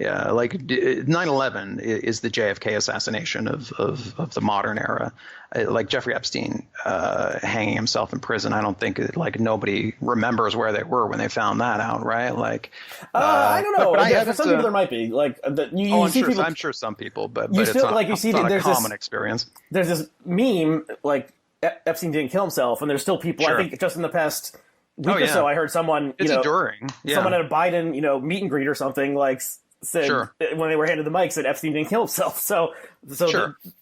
Yeah, like 9/11 is the JFK assassination of the modern era. Like Jeffrey Epstein hanging himself in prison. I don't think like nobody remembers where they were when they found that out, right? Like, I don't know. But For some people, there might be like you see people. I'm sure some people, but you it's still not, like you see not a there's common this, experience. There's this meme like Epstein didn't kill himself, and there's still people. Sure. I think just in the past week or so, I heard someone enduring. Yeah. Someone at a Biden meet and greet or something like said when they were handed the mic said Epstein didn't kill himself. So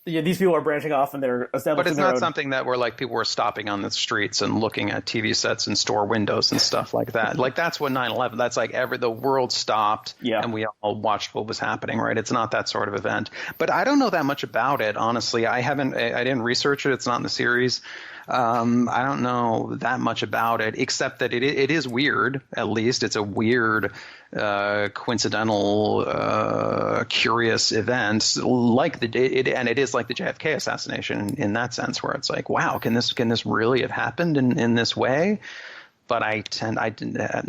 these people are branching off and they're establishing. But it's not something that were like people were stopping on the streets and looking at TV sets and store windows and stuff like that. Like that's what 9/11. That's like the world stopped and we all watched what was happening. Right? It's not that sort of event. But I don't know that much about it, honestly. I didn't research it. It's not in the series. I don't know that much about it, except that it is weird. At least it's a weird, coincidental, curious event, like and it is like the JFK assassination in that sense, where it's like, wow, can this really have happened in this way? But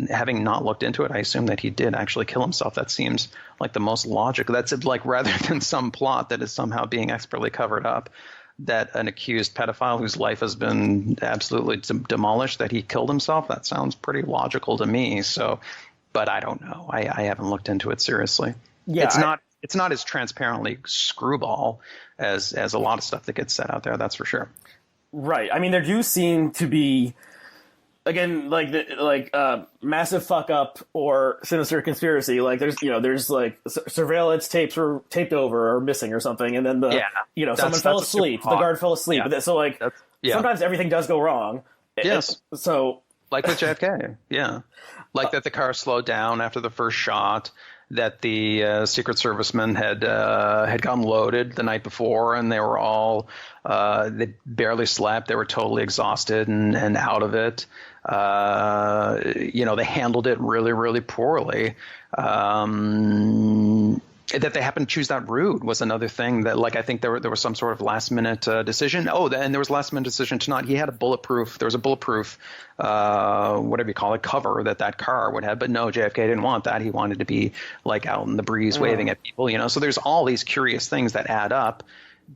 having not looked into it, I assume that he did actually kill himself. That seems like the most logical. That's like rather than some plot that is somehow being expertly covered up, that an accused pedophile whose life has been absolutely demolished, that he killed himself. That sounds pretty logical to me. So, but I don't know. I haven't looked into it seriously. Yeah, it's not as transparently screwball as a lot of stuff that gets said out there. That's for sure. Right. I mean, there do seem to be, again, massive fuck up or sinister conspiracy. Like there's like surveillance tapes were taped over or missing or something, and then someone fell asleep. The guard fell asleep. Yeah. So sometimes everything does go wrong. Yes. So like with JFK, like that the car slowed down after the first shot. That the Secret Servicemen had gotten loaded the night before, and they were all they barely slept. They were totally exhausted and out of it. They handled it really, really poorly. That they happened to choose that route was another thing that, like, I think there was some sort of last minute decision. And there was a last minute decision to not. There was a bulletproof, whatever you call it, cover that car would have. But no, JFK didn't want that. He wanted to be like out in the breeze waving at people, So there's all these curious things that add up.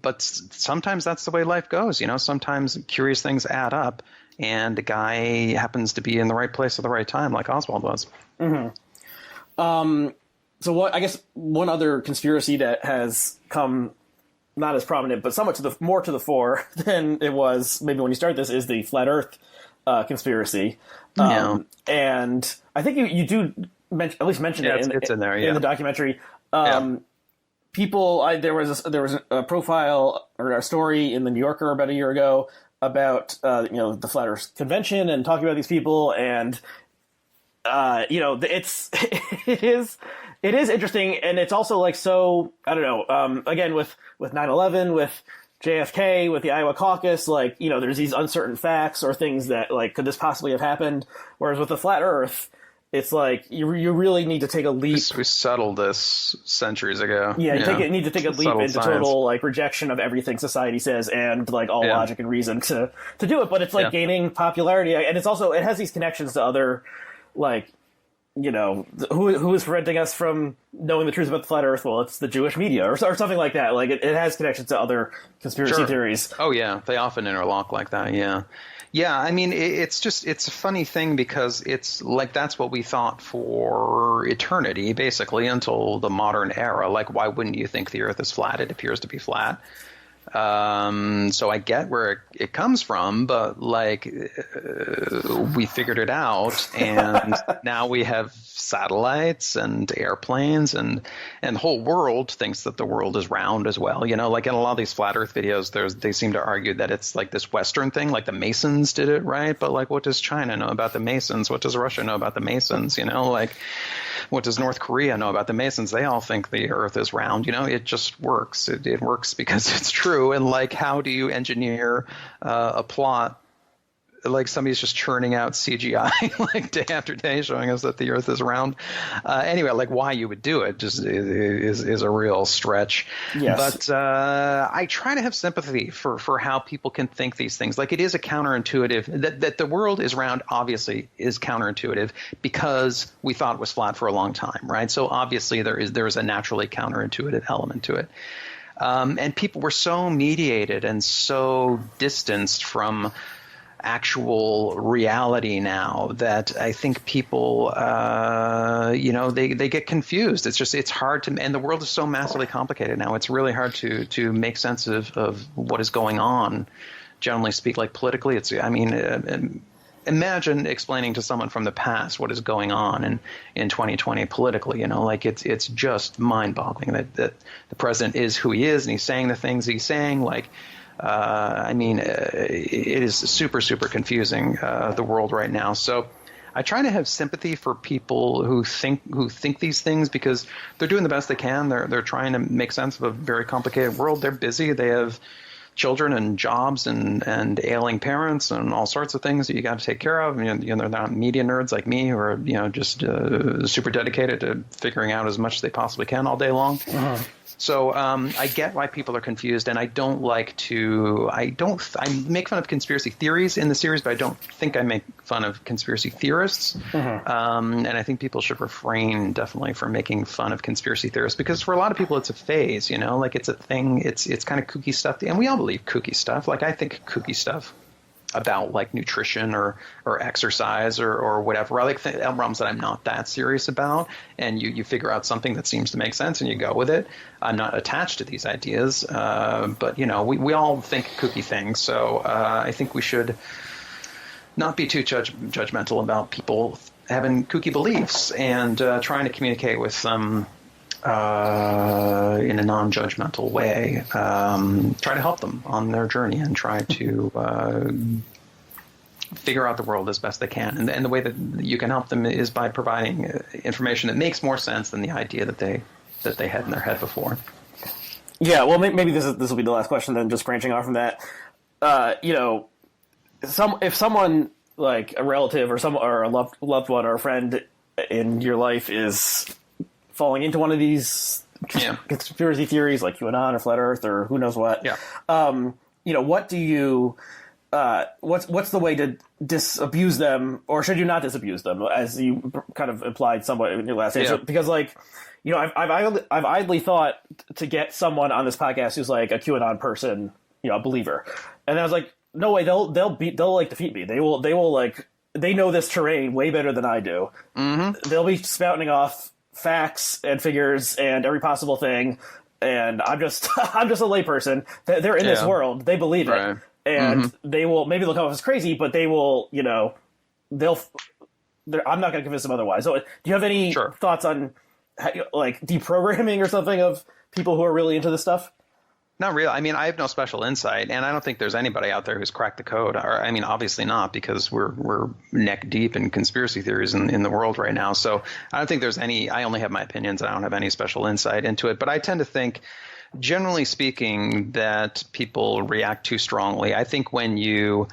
But sometimes that's the way life goes. Sometimes curious things add up, and a guy happens to be in the right place at the right time, like Oswald was. Mm-hmm. So I guess one other conspiracy that has come not as prominent, but somewhat more to the fore than it was maybe when you started this, is the flat Earth conspiracy. And I think you do at least mention it in the documentary. People, there was a profile or a story in the New Yorker about a year ago about the Flat Earth Convention and talking about these people, and it is interesting, and it's also like, so I don't know. Again, with 9/11, with JFK, with the Iowa caucus, there's these uncertain facts or things that could this possibly have happened? Whereas with the flat Earth, it's like you really need to take a leap. We settled this centuries ago. Yeah, you need to take a leap into science. Total rejection of everything society says and all logic and reason to do it. But it's gaining popularity, and it's also, it has these connections to other who is preventing us from knowing the truth about the flat Earth? Well, it's the Jewish media or something like that. It has connections to other conspiracy theories. Oh yeah, they often interlock like that. Yeah. Yeah, I mean, it's a funny thing because it's like that's what we thought for eternity, basically, until the modern era. Like, why wouldn't you think the Earth is flat? It appears to be flat. So I get where it comes from, but we figured it out, and now we have satellites and airplanes, and the whole world thinks that the world is round as well. In a lot of these flat Earth videos, they seem to argue that it's like this Western thing, like the Masons did it, right? But what does China know about the Masons? What does Russia know about the Masons? What does North Korea know about the Masons? They all think the Earth is round. It just works. It works because it's true. And how do you engineer a plot like somebody's just churning out CGI like day after day, showing us that the Earth is round. Anyway, like why you would do it just is a real stretch. Yes. But I try to have sympathy for how people can think these things. Like it is a counterintuitive that the world is round. Obviously, is counterintuitive because we thought it was flat for a long time, right? So obviously there is a naturally counterintuitive element to it. And people were so mediated and so distanced from actual reality now that I think people, they get confused. It's hard to, and the world is so massively complicated now. It's really hard to make sense of what is going on. Generally speak, like politically, imagine explaining to someone from the past what is going on in 2020 politically, like it's just mind-boggling that the president is who he is and he's saying the things he's saying. Like, it is super, super confusing, the world right now. So I try to have sympathy for people who think these things because they're doing the best they can. They're trying to make sense of a very complicated world. They're busy. They have children and jobs and ailing parents and all sorts of things that you got to take care of. They're not media nerds like me who are, just super dedicated to figuring out as much as they possibly can all day long. Uh-huh. So I get why people are confused, and I make fun of conspiracy theories in the series, but I don't think I make fun of conspiracy theorists. Uh-huh. And I think people should refrain definitely from making fun of conspiracy theorists because for a lot of people it's a phase, like it's a thing. It's kind of kooky stuff, and we all believe kooky stuff. Like I think kooky stuff about like nutrition or exercise or whatever. I like realms that I'm not that serious about, and you figure out something that seems to make sense and you go with it. I'm not attached to these ideas, but we all think kooky things. So I think we should not be too judgmental about people having kooky beliefs and trying to communicate with them in a non-judgmental way, try to help them on their journey and try to figure out the world as best they can. And the way that you can help them is by providing information that makes more sense than the idea that they had in their head before. Yeah, well, maybe this will be the last question then, just branching off from that. If someone like a relative or a loved one or a friend in your life is falling into one of these conspiracy theories like QAnon or Flat Earth or who knows what. Yeah. What do you? What's the way to disabuse them, or should you not disabuse them, as you kind of implied somewhat in your last answer? Because I've idly thought to get someone on this podcast who's like a QAnon person, a believer, and I was like, no way, they'll like defeat me. They will like they know this terrain way better than I do. Mm-hmm. They'll be spouting off facts and figures and every possible thing, and I'm just a layperson. They're in this world. They believe it, and they'll come off as crazy, but they will, I'm not going to convince them otherwise. So, do you have any thoughts on like deprogramming or something of people who are really into this stuff? Not really. I have no special insight, and I don't think there's anybody out there who's cracked the code. Obviously not, because we're neck deep in conspiracy theories in the world right now. So I don't think there's any. I only have my opinions. I don't have any special insight into it. But I tend to think, generally speaking, that people react too strongly. I think when you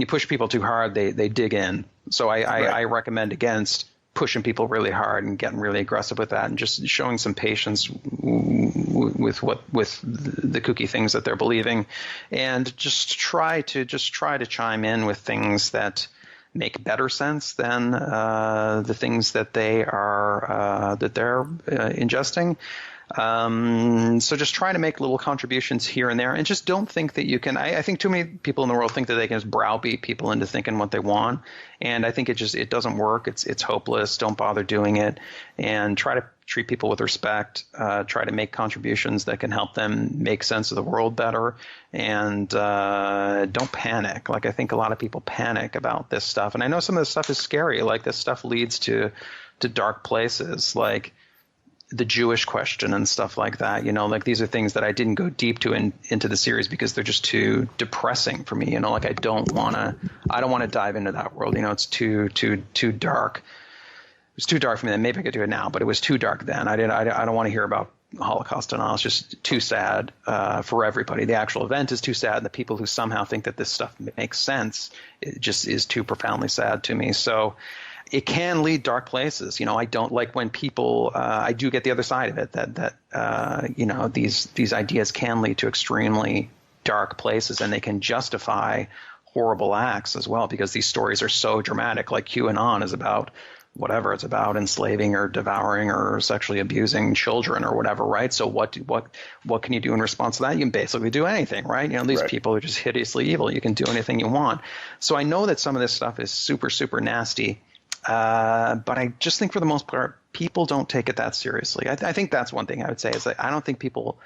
push people too hard, they dig in. So I recommend against pushing people really hard and getting really aggressive with that, and just showing some patience with the kooky things that they're believing, and just try to chime in with things that make better sense than the things that they're ingesting. So just try to make little contributions here and there, and just don't think that you can. I think too many people in the world think that they can just browbeat people into thinking what they want, and I think it doesn't work. It's hopeless. Don't bother doing it, and try to treat people with respect. Try to make contributions that can help them make sense of the world better, and don't panic. Like I think a lot of people panic about this stuff, and I know some of this stuff is scary. Like this stuff leads to dark places, like the Jewish question and stuff like that, like these are things that I didn't go deep into the series because they're just too depressing for me, like I don't want to dive into that world, it's too dark. was too dark for me then. Maybe I could do it now, but it was too dark then. I don't want to hear about Holocaust denial. It's just too sad for everybody. The actual event is too sad. The people who somehow think that this stuff makes sense, it just is too profoundly sad to me. So it can lead dark places. I don't like when people, I do get the other side of it, that these ideas can lead to extremely dark places, and they can justify horrible acts as well, because these stories are so dramatic. Like QAnon is about whatever, it's about enslaving or devouring or sexually abusing children or whatever, right? So what can you do in response to that? You can basically do anything, right? These people are just hideously evil. You can do anything you want. So I know that some of this stuff is super, super nasty, but I just think for the most part, people don't take it that seriously. I think that's one thing I would say is that I don't think people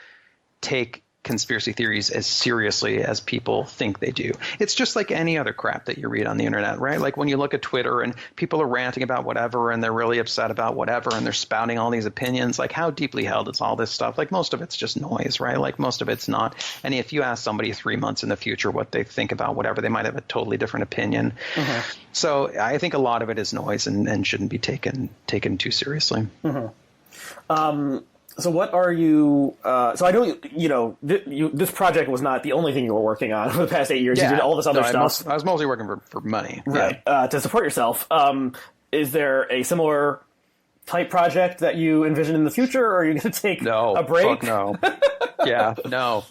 take conspiracy theories as seriously as people think they do. It's just like any other crap that you read on the internet, right? Like when you look at Twitter and people are ranting about whatever and they're really upset about whatever and they're spouting all these opinions, like how deeply held is all this stuff? Like most of it's just noise, right? Like most of it's not. And if you ask somebody 3 months in the future what they think about whatever, they might have a totally different opinion. Mm-hmm. So I think a lot of it is noise and shouldn't be taken too seriously. Mm-hmm. So what are you? So I know this project was not the only thing you were working on for the past 8 years. Yeah. You did all this other stuff. I was mostly working for money, right? Yeah. To support yourself. Is there a similar type project that you envision in the future, or are you going to take a break? Fuck no. Yeah, no.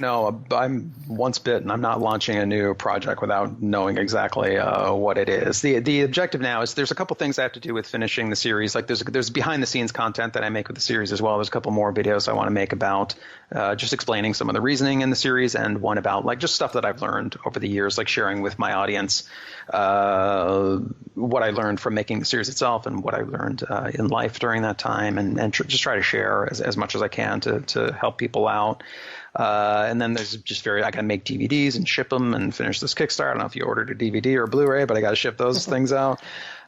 I'm once bitten. I'm not launching a new project without knowing exactly what it is. The objective now is there's a couple things I have to do with finishing the series. Like there's behind the scenes content that I make with the series as well. There's a couple more videos I want to make about just explaining some of the reasoning in the series, and one about like just stuff that I've learned over the years, like sharing with my audience what I learned from making the series itself and what I learned in life during that time, and just try to share as much as I can to help people out. And then there's just I got to make DVDs and ship them and finish this Kickstarter. I don't know if you ordered a DVD or a Blu-ray, but I got to ship those things out.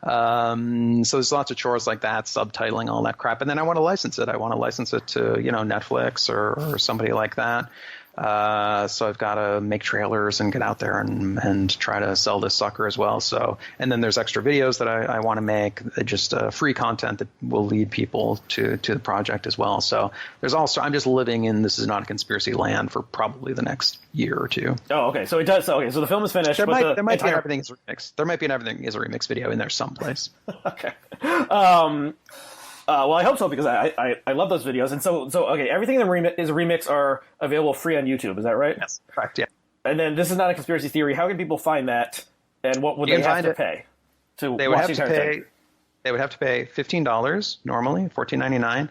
So there's lots of chores like that, subtitling, all that crap. And then I want to license it. I want to license it to, Netflix or somebody like that. So I've got to make trailers and get out there and try to sell this sucker as well. So, and then there's extra videos that I want to make, just free content that will lead people to the project as well. So there's also, I'm just living in This Is Not a Conspiracy land for probably the next year or two. Oh, okay. So it does. Okay. So the film is finished. There might be an Everything is Remixed. There might be an Everything is a Remix video in there someplace. Okay. Well, I hope so, because I love those videos. And so okay, Everything is a Remix are available free on YouTube. Is that right? Yes, correct. Yeah. And then This Is Not a Conspiracy Theory. How can people find that? And what would they have to pay to watch the entire thing? They would have to pay $15 normally, $14.99.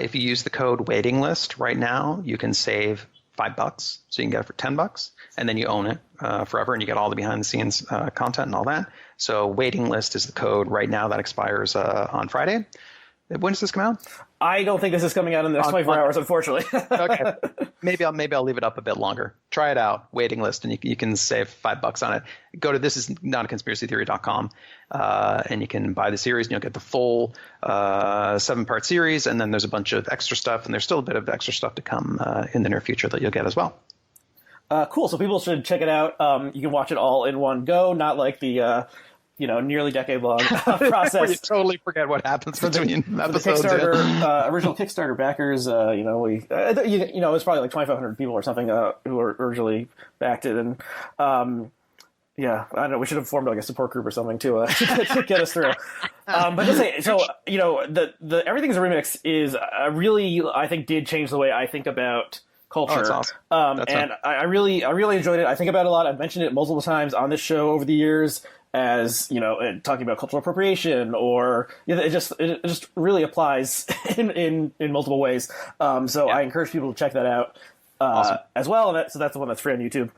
If you use the code waiting list right now, you can save $5, so you can get it for $10, and then you own it forever, and you get all the behind the scenes content and all that. So waiting list is the code right now. That expires on Friday. When does this come out? I don't think this is coming out in the next 24 hours, unfortunately. Okay, maybe I'll leave it up a bit longer. Try it out, waiting list, and you can save $5 on it. Go to thisisnotaconspiracytheory.com, and you can buy the series, and you'll get the full 7-part series, and then there's a bunch of extra stuff, and there's still a bit of extra stuff to come in the near future that you'll get as well. Cool. So people should check it out. You can watch it all in one go, not like the nearly decade-long process. Where you totally forget what happens between episodes. The Kickstarter, original Kickstarter backers, it was probably like 2,500 people or something who were originally backed it, and I don't know, we should have formed like a support group or something to get us through. But just say, so the Everything's a Remix is really, I think, did change the way I think about culture. Oh, that's awesome. I really enjoyed it. I think about it a lot. I've mentioned it multiple times on this show over the years, as talking about cultural appropriation, or it just really applies in multiple ways. I encourage people to check that out awesome. As well. And so that's the one that's free on YouTube.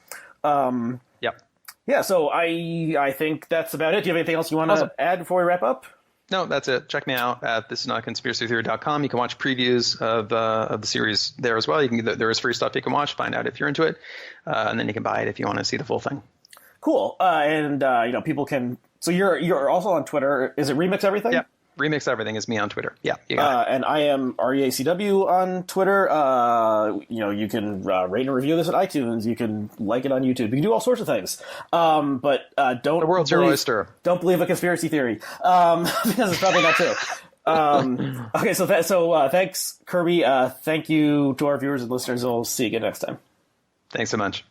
Yeah. So I think that's about it. Do you have anything else you want to add before we wrap up? No, that's it. Check me out at thisisnotconspiracytheory.com. You can watch previews of the series there as well. There is free stuff you can watch, find out if you're into it, and then you can buy it if you want to see the full thing. Cool. People can. So you're also on Twitter. Is it Remix Everything? Yeah. Remix Everything is me on Twitter. Yeah. You got it. And I am REACW on Twitter. You can rate and review this at iTunes. You can like it on YouTube. You can do all sorts of things. But don't. The world's your oyster. Don't believe a conspiracy theory, because it's probably not true. Okay, so thanks, Kirby. Thank you to our viewers and listeners. We'll see you again next time. Thanks so much.